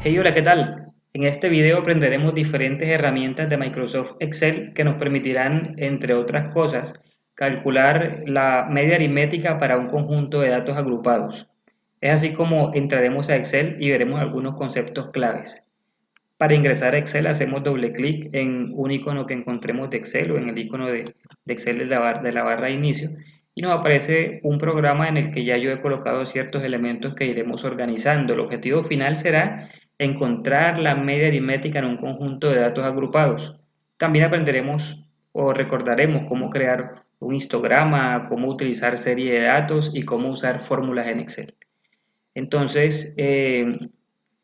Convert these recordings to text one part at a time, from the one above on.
Hey, hola, ¿qué tal? En este video aprenderemos diferentes herramientas de Microsoft Excel que nos permitirán, entre otras cosas, calcular la media aritmética para un conjunto de datos agrupados. Es así como entraremos a Excel y veremos algunos conceptos claves. Para ingresar a Excel hacemos doble clic en un icono que encontremos de Excel o en el icono de Excel de la barra de inicio y nos aparece un programa en el que ya yo he colocado ciertos elementos que iremos organizando. El objetivo final será encontrar la media aritmética en un conjunto de datos agrupados. También aprenderemos o recordaremos cómo crear un histograma, cómo utilizar serie de datos y cómo usar fórmulas en Excel. Entonces,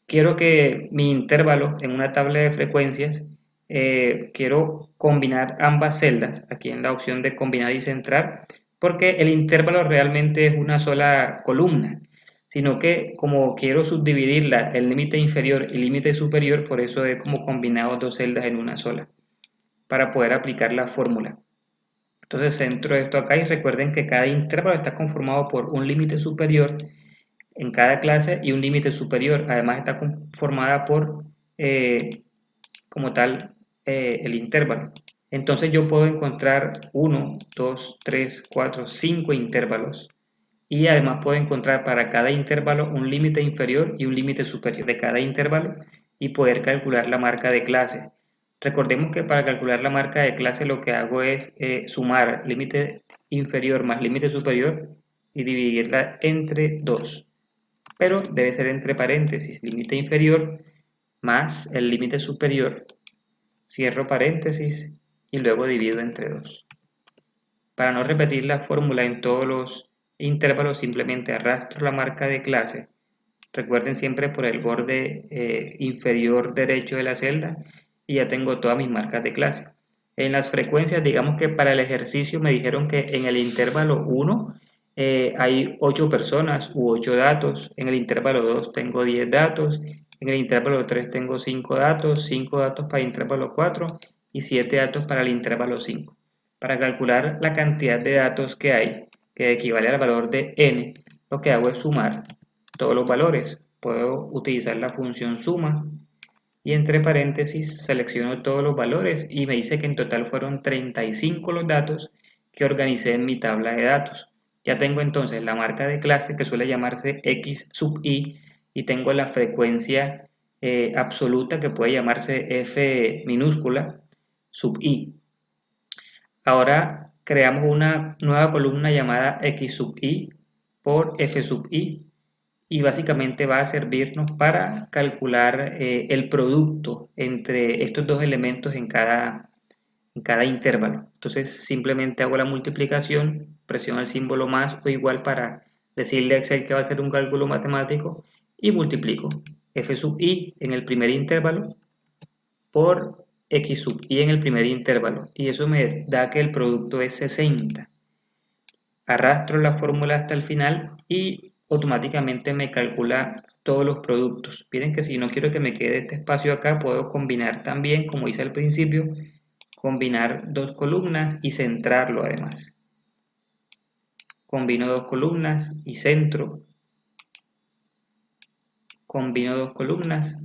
quiero que mi intervalo en una tabla de frecuencias, quiero combinar ambas celdas, aquí en la opción de combinar y centrar, porque el intervalo realmente es una sola columna, sino que como quiero subdividirla, el límite inferior y límite superior, por eso he como combinado dos celdas en una sola, para poder aplicar la fórmula. Entonces centro esto acá y recuerden que cada intervalo está conformado por un límite superior en cada clase y un límite superior. Además está conformada por, como tal, el intervalo. Entonces yo puedo encontrar 1, 2, 3, 4, 5 intervalos y además puedo encontrar para cada intervalo un límite inferior y un límite superior de cada intervalo y poder calcular la marca de clase. Recordemos que para calcular la marca de clase lo que hago es sumar límite inferior más límite superior y dividirla entre 2, pero debe ser entre paréntesis, límite inferior más el límite superior, cierro paréntesis y luego divido entre 2. Para no repetir la fórmula en todos los intervalos, simplemente arrastro la marca de clase. Recuerden siempre por el borde inferior derecho de la celda y ya tengo todas mis marcas de clase. En las frecuencias, digamos que para el ejercicio me dijeron que en el intervalo 1 hay 8 personas u 8 datos, en el intervalo 2 tengo 10 datos, en el intervalo 3 tengo 5 datos, 5 datos para el intervalo 4 y 7 datos para el intervalo 5. Para calcular la cantidad de datos que hay, que equivale al valor de n, lo que hago es sumar todos los valores. Puedo utilizar la función suma y entre paréntesis selecciono todos los valores y me dice que en total fueron 35 los datos que organicé en mi tabla de datos. Ya tengo entonces la marca de clase que suele llamarse x sub i y tengo la frecuencia absoluta que puede llamarse f minúscula sub i. Ahora creamos una nueva columna llamada x sub i por f sub i y básicamente va a servirnos para calcular el producto entre estos dos elementos en cada intervalo. Entonces simplemente hago la multiplicación, presiono el símbolo más o igual para decirle a Excel que va a hacer un cálculo matemático y multiplico f sub i en el primer intervalo por x sub i en el primer intervalo y eso me da que el producto es 60. Arrastro la fórmula hasta el final y automáticamente me calcula todos los productos. Miren que si no quiero que me quede este espacio acá, puedo combinar también, como hice al principio, combinar dos columnas y centrarlo además. Combino dos columnas y centro. Combino dos columnas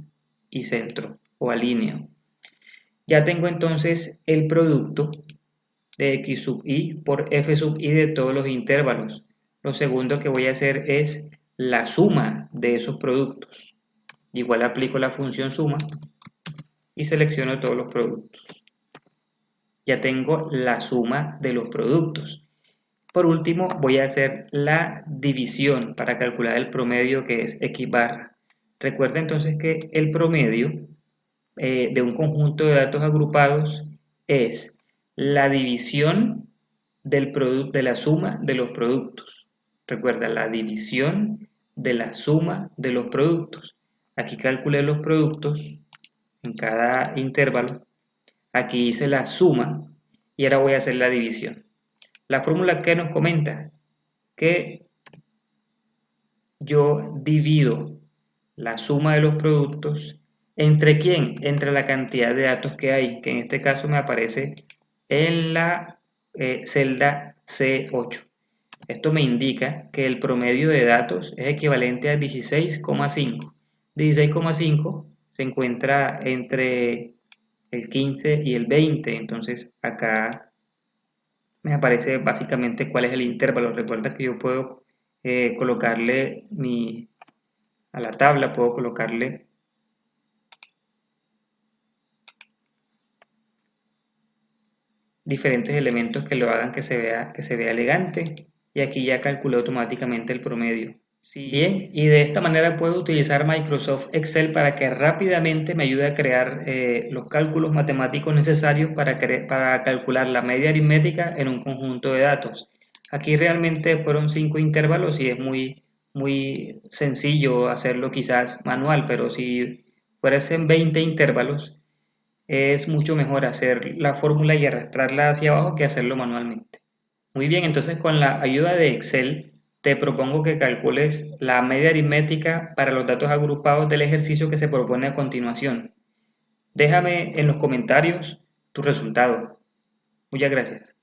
y centro o alineo. Ya tengo entonces el producto de x sub i por f sub i de todos los intervalos. Lo segundo que voy a hacer es la suma de esos productos. Igual aplico la función suma y selecciono todos los productos. Ya tengo la suma de los productos. Por último, voy a hacer la división para calcular el promedio que es x barra. Recuerda entonces que el promedio de un conjunto de datos agrupados es la división de la suma de los productos. Recuerda, la división de la suma de los productos. Aquí calculé los productos en cada intervalo. Aquí hice la suma y ahora voy a hacer la división. La fórmula que nos comenta que yo divido la suma de los productos ¿entre quién? Entre la cantidad de datos que hay, que en este caso me aparece en la celda C8. Esto me indica que el promedio de datos es equivalente a 16,5. 16,5 se encuentra entre el 15 y el 20. Entonces acá me aparece básicamente cuál es el intervalo. Recuerda que yo puedo colocarle a la tabla, puedo colocarle diferentes elementos que lo hagan que se vea elegante, y aquí ya calculé automáticamente el promedio. Sí. Bien, y de esta manera puedo utilizar Microsoft Excel para que rápidamente me ayude a crear los cálculos matemáticos necesarios para calcular la media aritmética en un conjunto de datos. Aquí realmente fueron 5 intervalos y es muy sencillo hacerlo quizás manual, pero si fuesen 20 intervalos, es mucho mejor hacer la fórmula y arrastrarla hacia abajo que hacerlo manualmente. Muy bien, entonces con la ayuda de Excel te propongo que calcules la media aritmética para los datos agrupados del ejercicio que se propone a continuación. Déjame en los comentarios tu resultado. Muchas gracias.